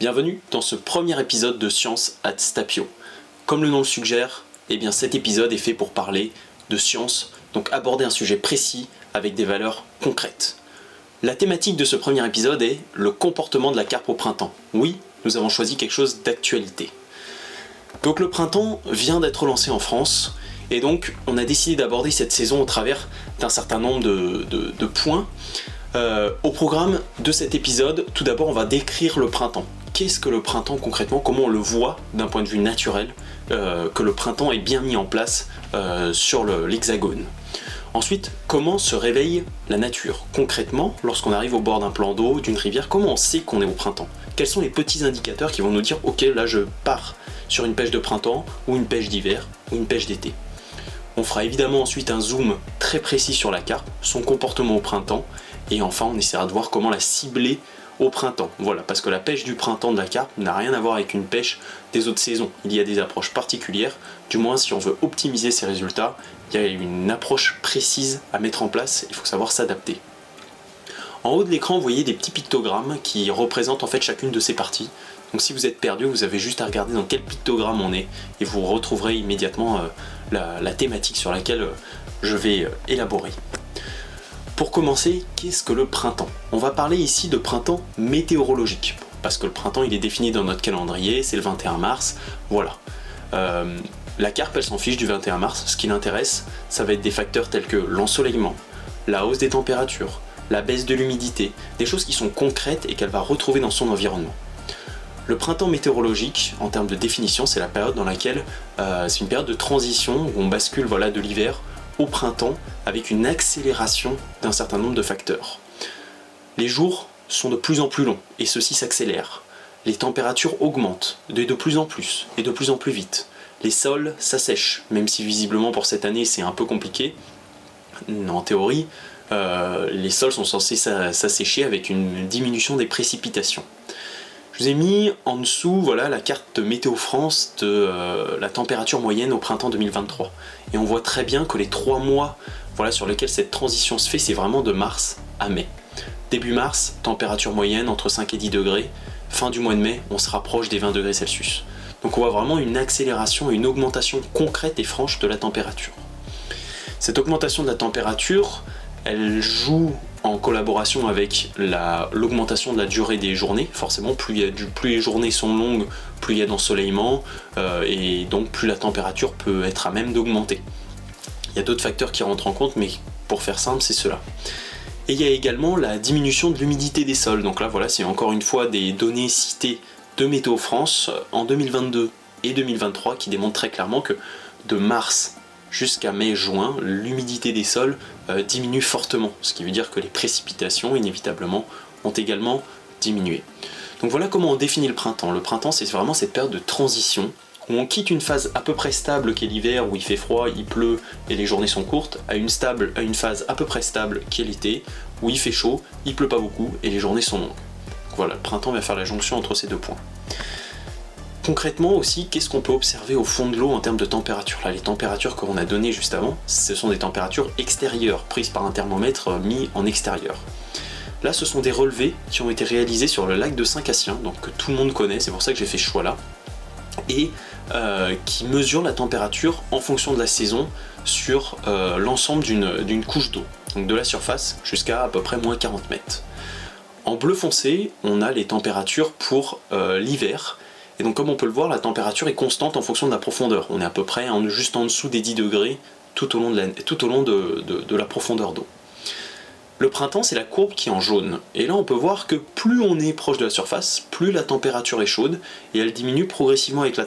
Bienvenue dans ce premier épisode de Science at Stapio. Comme le nom le suggère, cet épisode est fait pour parler de science, donc aborder un sujet précis avec des valeurs concrètes. La thématique de ce premier épisode est le comportement de la carpe au printemps. Oui, nous avons choisi quelque chose d'actualité. Donc le printemps vient d'être lancé en France, et donc on a décidé d'aborder cette saison au travers d'un certain nombre de points. Au programme de cet épisode, tout d'abord on va décrire le printemps. Qu'est-ce que le printemps concrètement? Comment on le voit d'un point de vue naturel, que le printemps est bien mis en place sur l'hexagone. Ensuite, comment se réveille la nature? Concrètement, lorsqu'on arrive au bord d'un plan d'eau, d'une rivière, comment on sait qu'on est au printemps? Quels sont les petits indicateurs qui vont nous dire « Ok, là je pars sur une pêche de printemps, ou une pêche d'hiver, ou une pêche d'été ». On fera évidemment ensuite un zoom très précis sur la carpe, son comportement au printemps, et enfin on essaiera de voir comment la cibler au printemps. Voilà, parce que la pêche du printemps de la carpe n'a rien à voir avec une pêche des autres saisons. Il y a des approches particulières, du moins si on veut optimiser ses résultats, il y a une approche précise à mettre en place, il faut savoir s'adapter. En haut de l'écran, vous voyez des petits pictogrammes qui représentent en fait chacune de ces parties. Donc si vous êtes perdu, vous avez juste à regarder dans quel pictogramme on est, et vous retrouverez immédiatement la thématique sur laquelle je vais élaborer. Pour commencer, qu'est-ce que le printemps? On va parler ici de printemps météorologique, parce que le printemps il est défini dans notre calendrier, c'est le 21 mars, voilà. La carpe elle s'en fiche du 21 mars, ce qui l'intéresse, ça va être des facteurs tels que l'ensoleillement, la hausse des températures, la baisse de l'humidité, des choses qui sont concrètes et qu'elle va retrouver dans son environnement. Le printemps météorologique, en termes de définition, c'est la période dans laquelle c'est une période de transition où on bascule de l'hiver au printemps avec une accélération d'un certain nombre de facteurs. Les jours sont de plus en plus longs et ceux-ci s'accélèrent. Les températures augmentent de plus en plus et de plus en plus vite. Les sols s'assèchent, même si visiblement pour cette année c'est un peu compliqué. En théorie, les sols sont censés s'assécher avec une diminution des précipitations. Je vous ai mis en dessous la carte Météo France de la température moyenne au printemps 2023. Et on voit très bien que les 3 mois sur lesquels cette transition se fait, c'est vraiment de mars à mai. Début mars, température moyenne entre 5 et 10 degrés. Fin du mois de mai, on se rapproche des 20 degrés Celsius. Donc on voit vraiment une accélération et une augmentation concrète et franche de la température. Cette augmentation de la température, elle joue en collaboration avec l'augmentation de la durée des journées. Forcément, plus les journées sont longues, plus il y a d'ensoleillement, et donc plus la température peut être à même d'augmenter. Il y a d'autres facteurs qui rentrent en compte, mais pour faire simple, c'est cela. Et il y a également la diminution de l'humidité des sols. Donc là, c'est encore une fois des données citées de Météo France en 2022 et 2023 qui démontrent très clairement que de mars jusqu'à mai-juin, l'humidité des sols diminue fortement, ce qui veut dire que les précipitations, inévitablement, ont également diminué. Donc voilà comment on définit le printemps. Le printemps, c'est vraiment cette période de transition, où on quitte une phase à peu près stable qui est l'hiver, où il fait froid, il pleut et les journées sont courtes, à une phase à peu près stable qui est l'été, où il fait chaud, il pleut pas beaucoup et les journées sont longues. Donc voilà, le printemps va faire la jonction entre ces deux points. Concrètement aussi, qu'est-ce qu'on peut observer au fond de l'eau en termes de température? Là, les températures qu'on a données juste avant, ce sont des températures extérieures, prises par un thermomètre mis en extérieur. Là, ce sont des relevés qui ont été réalisés sur le lac de Saint-Cassien, donc que tout le monde connaît, c'est pour ça que j'ai fait ce choix-là, et qui mesurent la température en fonction de la saison sur l'ensemble d'une couche d'eau, donc de la surface jusqu'à à peu près moins 40 mètres. En bleu foncé, on a les températures pour l'hiver. Et donc comme on peut le voir, la température est constante en fonction de la profondeur. On est à peu près juste en dessous des 10 degrés tout au long de la profondeur d'eau. Le printemps, c'est la courbe qui est en jaune. Et là, on peut voir que plus on est proche de la surface, plus la température est chaude, et elle diminue progressivement avec la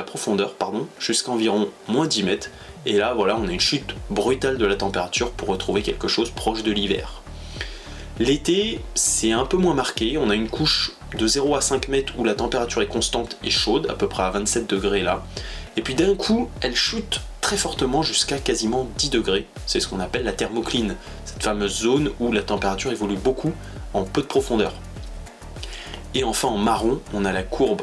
profondeur, jusqu'à environ moins 10 mètres. Et là, on a une chute brutale de la température pour retrouver quelque chose proche de l'hiver. L'été, c'est un peu moins marqué, on a une couche de 0 à 5 mètres où la température est constante et chaude, à peu près à 27 degrés là, et puis d'un coup, elle chute très fortement jusqu'à quasiment 10 degrés, c'est ce qu'on appelle la thermocline, cette fameuse zone où la température évolue beaucoup en peu de profondeur. Et enfin en marron, on a la courbe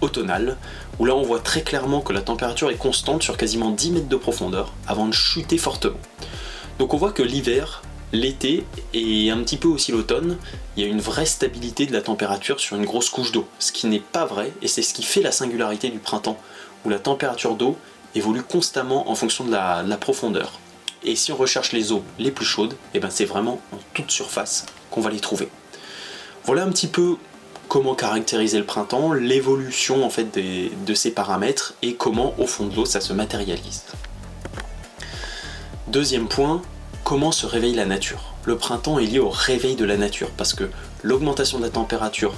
automnale, où là on voit très clairement que la température est constante sur quasiment 10 mètres de profondeur, avant de chuter fortement. Donc on voit que l'hiver l'été et un petit peu aussi l'automne, il y a une vraie stabilité de la température sur une grosse couche d'eau, ce qui n'est pas vrai, et c'est ce qui fait la singularité du printemps, où la température d'eau évolue constamment en fonction de la profondeur. Et si on recherche les eaux les plus chaudes, et ben c'est vraiment en toute surface qu'on va les trouver. Voilà un petit peu comment caractériser le printemps, l'évolution en fait de ces paramètres et comment au fond de l'eau ça se matérialise. Deuxième point, comment se réveille la nature. Le printemps est lié au réveil de la nature parce que l'augmentation de la température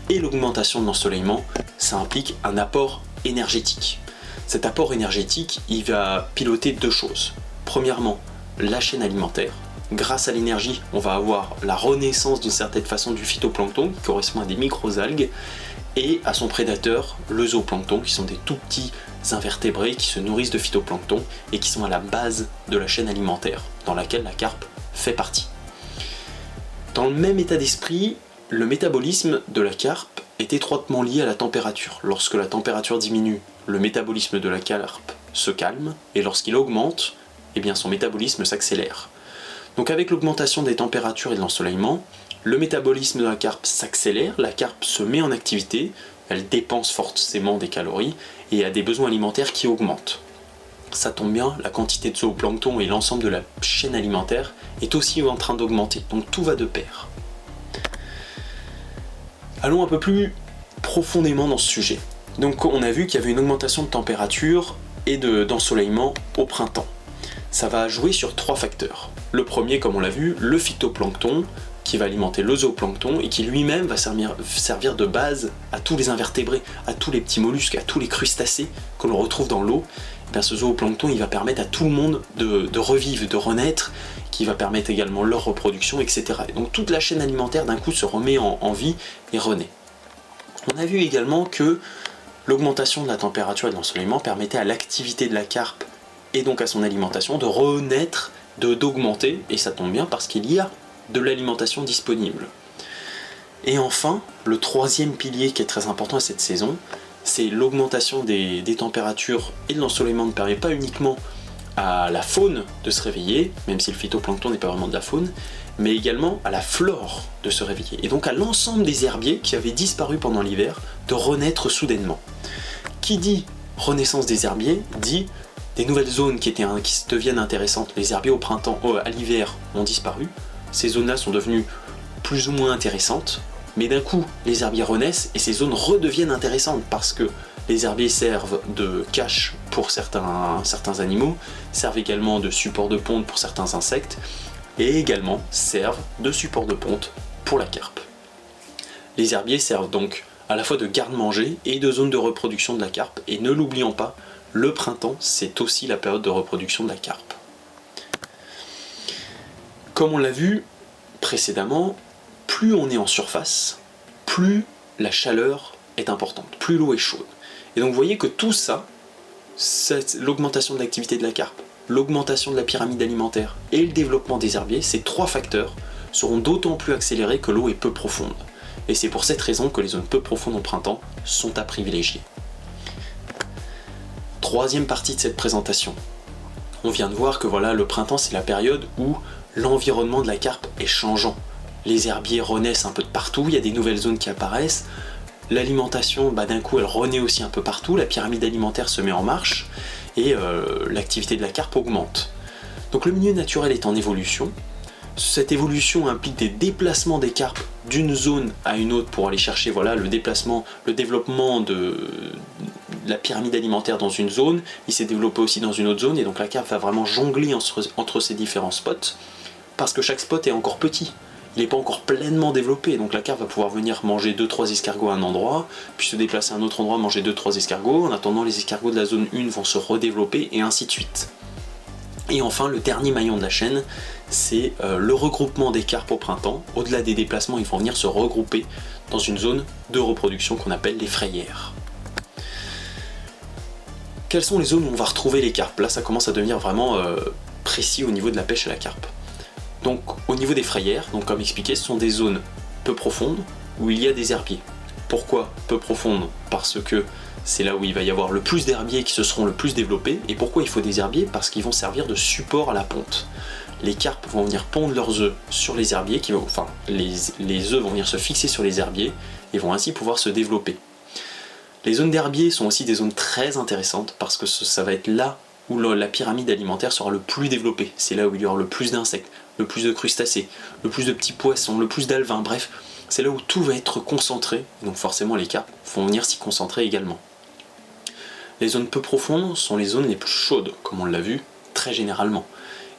et l'augmentation de l'ensoleillement, ça implique un apport énergétique. Cet apport énergétique, il va piloter deux choses. Premièrement, la chaîne alimentaire. Grâce à l'énergie, on va avoir la renaissance d'une certaine façon du phytoplancton qui correspond à des microalgues et à son prédateur, le zooplancton, qui sont des tout petits invertébrés qui se nourrissent de phytoplancton et qui sont à la base de la chaîne alimentaire dans laquelle la carpe fait partie. Dans le même état d'esprit, le métabolisme de la carpe est étroitement lié à la température. Lorsque la température diminue, le métabolisme de la carpe se calme et lorsqu'il augmente, eh bien son métabolisme s'accélère. Donc avec l'augmentation des températures et de l'ensoleillement, le métabolisme de la carpe s'accélère, la carpe se met en activité, elle dépense forcément des calories et a des besoins alimentaires qui augmentent. Ça tombe bien, la quantité de zooplancton et l'ensemble de la chaîne alimentaire est aussi en train d'augmenter, donc tout va de pair. Allons un peu plus profondément dans ce sujet. Donc on a vu qu'il y avait une augmentation de température et d'ensoleillement au printemps. Ça va jouer sur trois facteurs. Le premier, comme on l'a vu, le phytoplancton, qui va alimenter le zooplancton et qui lui-même va servir de base à tous les invertébrés, à tous les petits mollusques, à tous les crustacés que l'on retrouve dans l'eau. Et bien ce zooplancton, il va permettre à tout le monde de revivre, de renaître, qui va permettre également leur reproduction, etc. Et donc toute la chaîne alimentaire d'un coup se remet en vie et renaît. On a vu également que l'augmentation de la température et de l'ensoleillement permettait à l'activité de la carpe et donc à son alimentation de renaître, d'augmenter, et ça tombe bien parce qu'il y a de l'alimentation disponible. Et enfin, le troisième pilier qui est très important à cette saison, c'est l'augmentation des températures et de l'ensoleillement ne permet pas uniquement à la faune de se réveiller, même si le phytoplancton n'est pas vraiment de la faune, mais également à la flore de se réveiller, et donc à l'ensemble des herbiers qui avaient disparu pendant l'hiver de renaître soudainement. Qui dit renaissance des herbiers dit des nouvelles zones qui deviennent intéressantes. Les herbiers au printemps, à l'hiver ont disparu, ces zones-là sont devenues plus ou moins intéressantes, mais d'un coup les herbiers renaissent et ces zones redeviennent intéressantes parce que les herbiers servent de cache pour certains animaux, servent également de support de ponte pour certains insectes et également servent de support de ponte pour la carpe. Les herbiers servent donc à la fois de garde-manger et de zone de reproduction de la carpe, et ne l'oublions pas, le printemps c'est aussi la période de reproduction de la carpe. Comme on l'a vu précédemment, plus on est en surface, plus la chaleur est importante, plus l'eau est chaude. Et donc vous voyez que tout ça, l'augmentation de l'activité de la carpe, l'augmentation de la pyramide alimentaire et le développement des herbiers, ces trois facteurs seront d'autant plus accélérés que l'eau est peu profonde. Et c'est pour cette raison que les zones peu profondes au printemps sont à privilégier. Troisième partie de cette présentation. On vient de voir que voilà, le printemps c'est la période où l'environnement de la carpe est changeant. Les herbiers renaissent un peu de partout, il y a des nouvelles zones qui apparaissent. L'alimentation, d'un coup, elle renaît aussi un peu partout, la pyramide alimentaire se met en marche et l'activité de la carpe augmente. Donc le milieu naturel est en évolution. Cette évolution implique des déplacements des carpes d'une zone à une autre pour aller chercher le développement de la pyramide alimentaire dans une zone. Il s'est développé aussi dans une autre zone et donc la carpe va vraiment jongler entre ces différents spots parce que chaque spot est encore petit. Il n'est pas encore pleinement développé, donc la carpe va pouvoir venir manger 2-3 escargots à un endroit, puis se déplacer à un autre endroit, manger 2-3 escargots, en attendant les escargots de la zone 1 vont se redévelopper, et ainsi de suite. Et enfin, le dernier maillon de la chaîne, c'est le regroupement des carpes au printemps. Au-delà des déplacements, ils vont venir se regrouper dans une zone de reproduction qu'on appelle les frayères. Quelles sont les zones où on va retrouver les carpes? Là, ça commence à devenir vraiment précis au niveau de la pêche à la carpe. Donc au niveau des frayères, donc comme expliqué, ce sont des zones peu profondes où il y a des herbiers. Pourquoi peu profondes? Parce que c'est là où il va y avoir le plus d'herbiers qui se seront le plus développés. Et pourquoi il faut des herbiers? Parce qu'ils vont servir de support à la ponte. les carpes vont venir pondre leurs œufs sur les herbiers, les œufs vont venir se fixer sur les herbiers et vont ainsi pouvoir se développer. Les zones d'herbiers sont aussi des zones très intéressantes parce que ça va être là où la pyramide alimentaire sera le plus développée. C'est là où il y aura le plus d'insectes, le plus de crustacés, le plus de petits poissons, le plus d'alevins, bref, c'est là où tout va être concentré, donc forcément les carpes vont venir s'y concentrer également. Les zones peu profondes sont les zones les plus chaudes, comme on l'a vu, très généralement.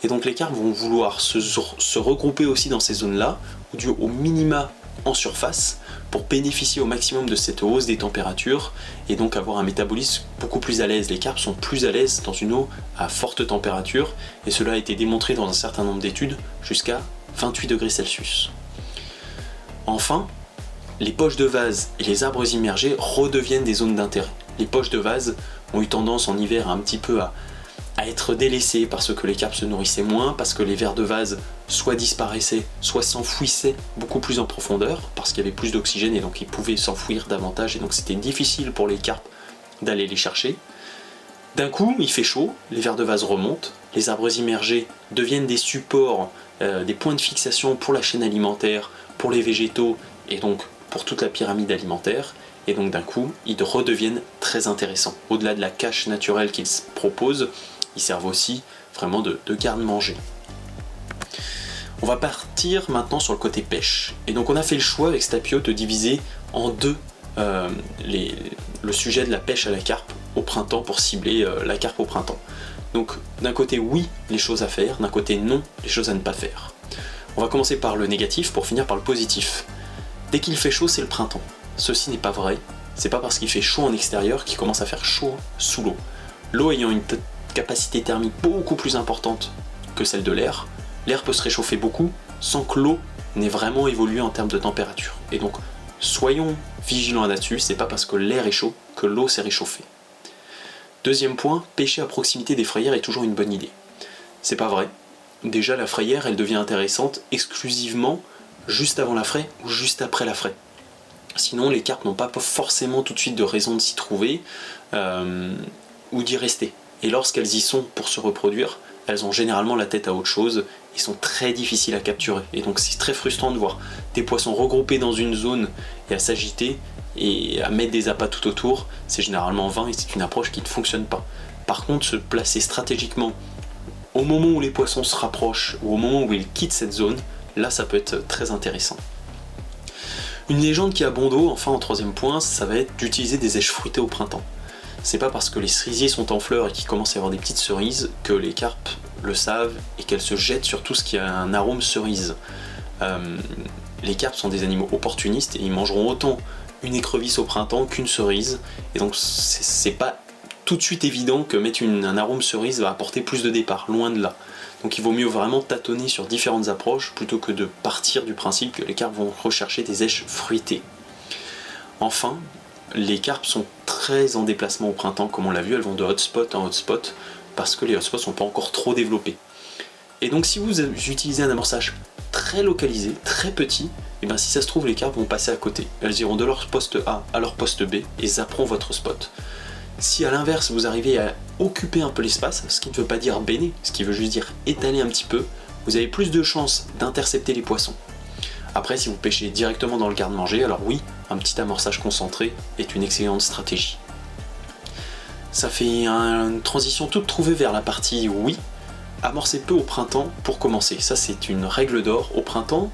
Et donc les carpes vont vouloir se regrouper aussi dans ces zones-là, ou au minima en surface, pour bénéficier au maximum de cette hausse des températures, et donc avoir un métabolisme beaucoup plus à l'aise. Les carpes sont plus à l'aise dans une eau à forte température, et cela a été démontré dans un certain nombre d'études, jusqu'à 28 degrés Celsius. Enfin, les poches de vase et les arbres immergés redeviennent des zones d'intérêt. Les poches de vase ont eu tendance en hiver un petit peu à être délaissées parce que les carpes se nourrissaient moins, parce que les vers de vase soit disparaissaient, soit s'enfouissaient beaucoup plus en profondeur, parce qu'il y avait plus d'oxygène et donc ils pouvaient s'enfouir davantage et donc c'était difficile pour les carpes d'aller les chercher. D'un coup, il fait chaud, les vers de vase remontent, les arbres immergés deviennent des supports, des points de fixation pour la chaîne alimentaire, pour les végétaux et donc pour toute la pyramide alimentaire, et donc d'un coup ils redeviennent très intéressants. Au-delà de la cache naturelle qu'ils proposent, ils servent aussi vraiment de garde-manger. On va partir maintenant sur le côté pêche, et donc on a fait le choix avec Stapio de diviser en deux le sujet de la pêche à la carpe au printemps pour cibler la carpe au printemps. Donc d'un côté oui, les choses à faire, d'un côté non, les choses à ne pas faire. On va commencer par le négatif pour finir par le positif. Dès qu'il fait chaud, c'est le printemps. Ceci n'est pas vrai, c'est pas parce qu'il fait chaud en extérieur qu'il commence à faire chaud sous l'eau. L'eau ayant une capacité thermique beaucoup plus importante que celle de l'air, l'air peut se réchauffer beaucoup sans que l'eau n'ait vraiment évolué en termes de température. Et donc, soyons vigilants là-dessus, c'est pas parce que l'air est chaud que l'eau s'est réchauffée. Deuxième point, pêcher à proximité des frayères est toujours une bonne idée. C'est pas vrai. Déjà, la frayère, elle devient intéressante exclusivement juste avant la fraie ou juste après la fraie. Sinon, les carpes n'ont pas forcément tout de suite de raison de s'y trouver ou d'y rester. Et lorsqu'elles y sont pour se reproduire, elles ont généralement la tête à autre chose et sont très difficiles à capturer. Et donc c'est très frustrant de voir des poissons regroupés dans une zone et à s'agiter et à mettre des appâts tout autour. C'est généralement vain et c'est une approche qui ne fonctionne pas. Par contre, se placer stratégiquement au moment où les poissons se rapprochent ou au moment où ils quittent cette zone, là ça peut être très intéressant. Une légende qui a bon dos, enfin en troisième point, ça va être d'utiliser des èches fruitées au printemps. C'est pas parce que les cerisiers sont en fleurs et qu'il commence à y avoir des petites cerises que les carpes le savent et qu'elles se jettent sur tout ce qui a un arôme cerise. Les carpes sont des animaux opportunistes et ils mangeront autant une écrevisse au printemps qu'une cerise, et donc c'est pas tout de suite évident que mettre un arôme cerise va apporter plus de départ, loin de là. Donc il vaut mieux vraiment tâtonner sur différentes approches plutôt que de partir du principe que les carpes vont rechercher des èches fruitées. Enfin, les carpes sont très en déplacement au printemps, comme on l'a vu, elles vont de hotspot en hotspot parce que les hotspots sont pas encore trop développés. Et donc si vous utilisez un amorçage très localisé, très petit, et bien si ça se trouve les carpes vont passer à côté. Elles iront de leur poste A à leur poste B et zapperont votre spot. Si à l'inverse vous arrivez à occuper un peu l'espace, ce qui ne veut pas dire baigner, ce qui veut juste dire étaler un petit peu, vous avez plus de chances d'intercepter les poissons. Après, si vous pêchez directement dans le garde-manger, alors oui, un petit amorçage concentré est une excellente stratégie. Ça fait une transition toute trouvée vers la partie oui. Amorcez peu au printemps pour commencer. Ça, c'est une règle d'or. Au printemps,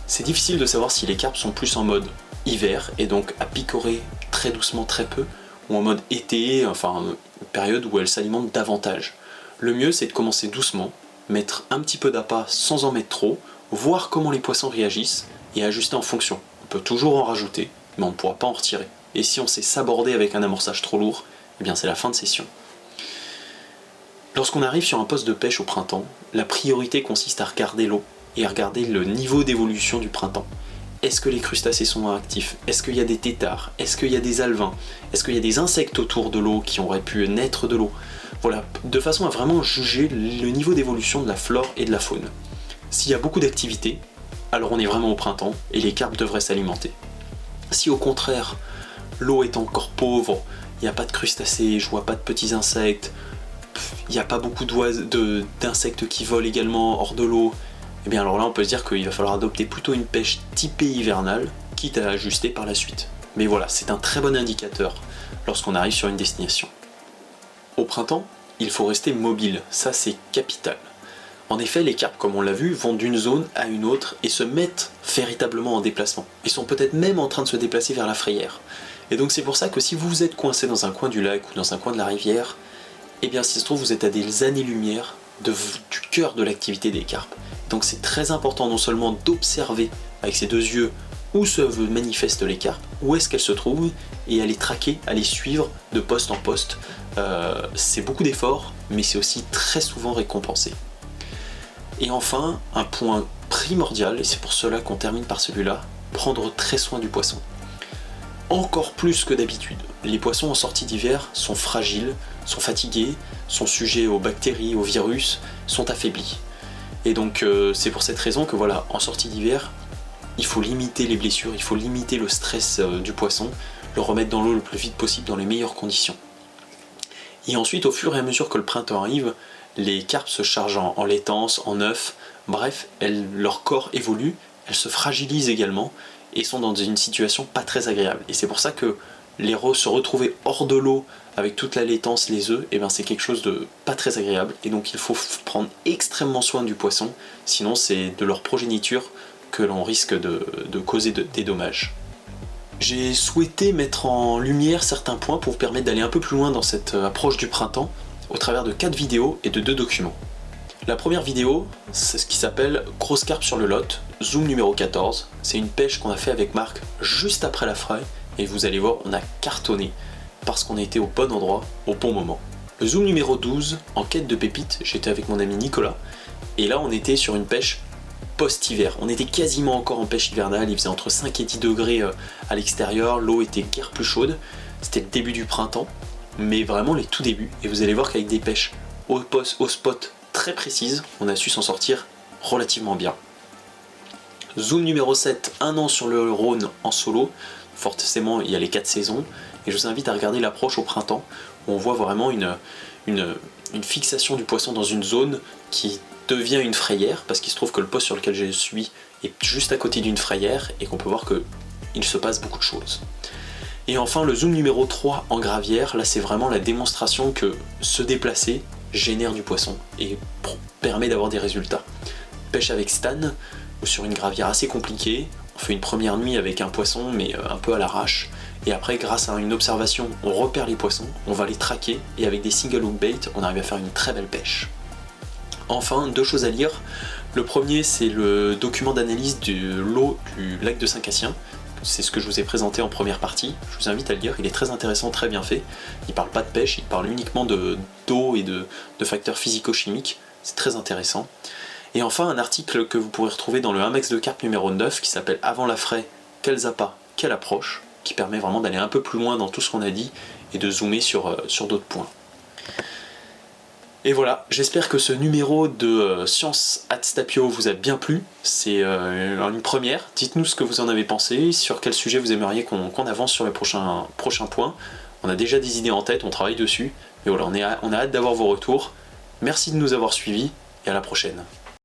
c'est difficile de savoir si les carpes sont plus en mode hiver et donc à picorer très doucement, très peu, ou en mode été, enfin une période où elles s'alimentent davantage. Le mieux, c'est de commencer doucement, mettre un petit peu d'appât sans en mettre trop, voir comment les poissons réagissent et ajuster en fonction. On peut toujours en rajouter, mais on ne pourra pas en retirer. Et si on s'est sabordé avec un amorçage trop lourd, eh bien c'est la fin de session. Lorsqu'on arrive sur un poste de pêche au printemps, la priorité consiste à regarder l'eau et à regarder le niveau d'évolution du printemps. Est-ce que les crustacés sont actifs? Est-ce qu'il y a des têtards? Est-ce qu'il y a des alevins? Est-ce qu'il y a des insectes autour de l'eau qui auraient pu naître de l'eau? Voilà, de façon à vraiment juger le niveau d'évolution de la flore et de la faune. S'il y a beaucoup d'activité, alors on est vraiment au printemps et les carpes devraient s'alimenter. Si au contraire, l'eau est encore pauvre, il n'y a pas de crustacés, je vois pas de petits insectes, il n'y a pas beaucoup d'insectes qui volent également hors de l'eau, et bien alors là on peut se dire qu'il va falloir adopter plutôt une pêche typée hivernale, quitte à ajuster par la suite. Mais voilà, c'est un très bon indicateur lorsqu'on arrive sur une destination. Au printemps, il faut rester mobile, ça c'est capital. En effet, les carpes, comme on l'a vu, vont d'une zone à une autre et se mettent véritablement en déplacement. Ils sont peut-être même en train de se déplacer vers la frayère. Et donc c'est pour ça que si vous êtes coincé dans un coin du lac ou dans un coin de la rivière, eh bien si ça se trouve vous êtes à des années-lumière du cœur de l'activité des carpes. Donc c'est très important non seulement d'observer avec ses deux yeux où se manifestent les carpes, où est-ce qu'elles se trouvent, et à les traquer, à les suivre de poste en poste. C'est beaucoup d'efforts, mais c'est aussi très souvent récompensé. Et enfin, un point primordial, et c'est pour cela qu'on termine par celui-là, prendre très soin du poisson. Encore plus que d'habitude, les poissons en sortie d'hiver sont fragiles, sont fatigués, sont sujets aux bactéries, aux virus, sont affaiblis. Et donc c'est pour cette raison que voilà, en sortie d'hiver, il faut limiter les blessures, il faut limiter le stress du poisson, le remettre dans l'eau le plus vite possible dans les meilleures conditions. Et ensuite, au fur et à mesure que le printemps arrive, les carpes se chargent en laitance, en œufs, bref, leur corps évolue, elles se fragilisent également et sont dans une situation pas très agréable. Et c'est pour ça que se retrouver hors de l'eau avec toute la laitance, les œufs, et ben c'est quelque chose de pas très agréable. Et donc il faut prendre extrêmement soin du poisson, sinon c'est de leur progéniture que l'on risque de causer des dommages. J'ai souhaité mettre en lumière certains points pour vous permettre d'aller un peu plus loin dans cette approche du printemps, au travers de 4 vidéos et de 2 documents. La première vidéo, c'est ce qui s'appelle Grosse carpe sur le lot, zoom numéro 14. C'est une pêche qu'on a fait avec Marc juste après la fraie, et vous allez voir, on a cartonné, parce qu'on était au bon endroit, au bon moment. Le zoom numéro 12, en quête de pépites, j'étais avec mon ami Nicolas, et là on était sur une pêche post-hiver. On était quasiment encore en pêche hivernale, il faisait entre 5 et 10 degrés à l'extérieur, l'eau était guère plus chaude, c'était le début du printemps, mais vraiment les tout débuts, et vous allez voir qu'avec des pêches au spot très précises, on a su s'en sortir relativement bien. Zoom numéro 7, 1 an sur le Rhône en solo, forcément il y a les 4 saisons, et je vous invite à regarder l'approche au printemps, où on voit vraiment une fixation du poisson dans une zone qui devient une frayère, parce qu'il se trouve que le poste sur lequel je suis est juste à côté d'une frayère, et qu'on peut voir qu'il se passe beaucoup de choses. Et enfin le zoom numéro 3 en gravière, là c'est vraiment la démonstration que se déplacer génère du poisson et permet d'avoir des résultats. Pêche avec Stan, ou sur une gravière assez compliquée, on fait une première nuit avec un poisson mais un peu à l'arrache, et après grâce à une observation on repère les poissons, on va les traquer, et avec des single hook bait on arrive à faire une très belle pêche. Enfin, 2 choses à lire. Le premier c'est le document d'analyse de l'eau du lac de Saint-Cassien. C'est ce que je vous ai présenté en première partie, je vous invite à le lire, il est très intéressant, très bien fait. Il parle pas de pêche, il parle uniquement d'eau et de facteurs physico-chimiques, c'est très intéressant. Et enfin un article que vous pourrez retrouver dans le Index de carpe numéro 9 qui s'appelle Avant la fraie, quels appâts, quelle approche, qui permet vraiment d'aller un peu plus loin dans tout ce qu'on a dit et de zoomer sur d'autres points. Et voilà, j'espère que ce numéro de Science at Stapio vous a bien plu. C'est une première. Dites-nous ce que vous en avez pensé, sur quel sujet vous aimeriez qu'on avance sur les prochains points. On a déjà des idées en tête, on travaille dessus. Et voilà, on a hâte d'avoir vos retours. Merci de nous avoir suivis et à la prochaine.